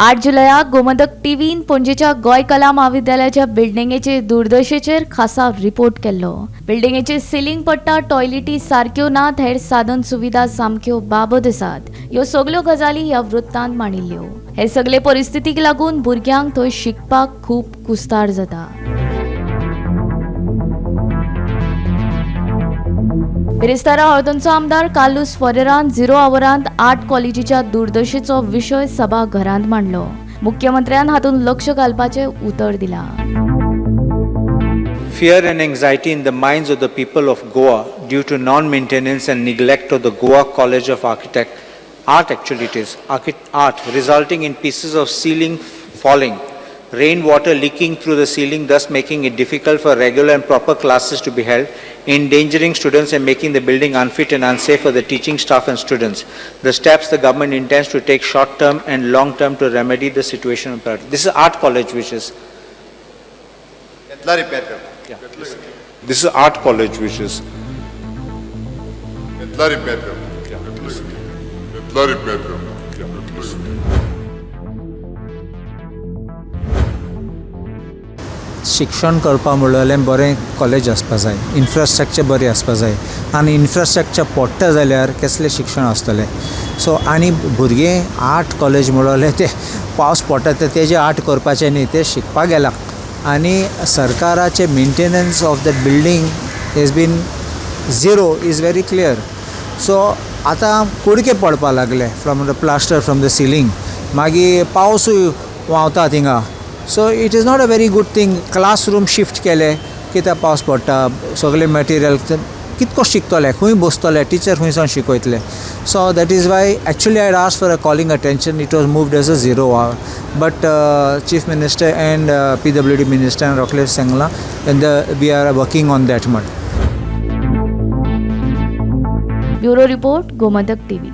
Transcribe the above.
8 जुलयाक गोमंतक टीव्हीन पणजेच्या गोय कला महाविद्यालयाच्या बिल्डिंगेचे दुर्दशेचेर खासा रिपोर्ट केल्लो. बिल्डिंगेचे सिलींग पडटा, टॉयलेटी सारक्यो नात, हेर साधन सुविधा सामक्यो बाबत आसात. ह्यो सगल्यो गजाली ह्या वृत्तांत मांडिल्ल्यो. हे सगळे परिस्थितीक लागून भुरग्यांक थंय शिकपाक खूब कुस्तार जाता. बिरेस्तारा हळदोणचो आमदार कार्लोस फेरेरान 0 आवरांत 8 कॉलेजीच्या दुर्दशेचो विशय सभाघरांत मांडलो. मुख्यमंत्र्यान हातूंत लक्ष घालपाचें उतर दिलां. Fear and anxiety in the minds of the people of Goa due to non-maintenance and neglect of the Goa College of Art resulting in pieces of ceiling falling, rainwater leaking through the ceiling, thus making it difficult for regular and proper classes to be held, endangering students and making the building unfit and unsafe for the teaching staff and students. The steps the government intends to take short-term and long-term to remedy the situation. This is art college, which is... This is art college, which is... शिक्षण करपा म्हणलें बरें college आसपा जाय, infrastructure बरें आसपा जाय आनी इन्फ्रास्ट्रक्चर पडटा जाल्यार कसलें शिक्षण आसतलें. सो आनी भुरगे आर्ट कॉलेज म्हणलें ते पावस पडटा ते तेजे आर्ट करपाचें न्ही, ते शिकपाक गेला आनी सरकाराचे maintenance of the building has been 0 is very clear. So आतां कुडके पडपा लागले from the plaster from the ceiling, मागीर पावसूय व्हांवता थिंगा. So it is not a very good thing. Classroom shift केले कित्याक पावस पडटा, सगळे मटेरियल कितको शिकतले, खंय बसतले, टीचर खंयसान शिकयतले. So that is why actually I asked for a calling attention. It was moved as a 0 hour, but chief minister and PWD minister रोखले सांगलां and we are working on that म्हण. Bureau report, Gomantak TV.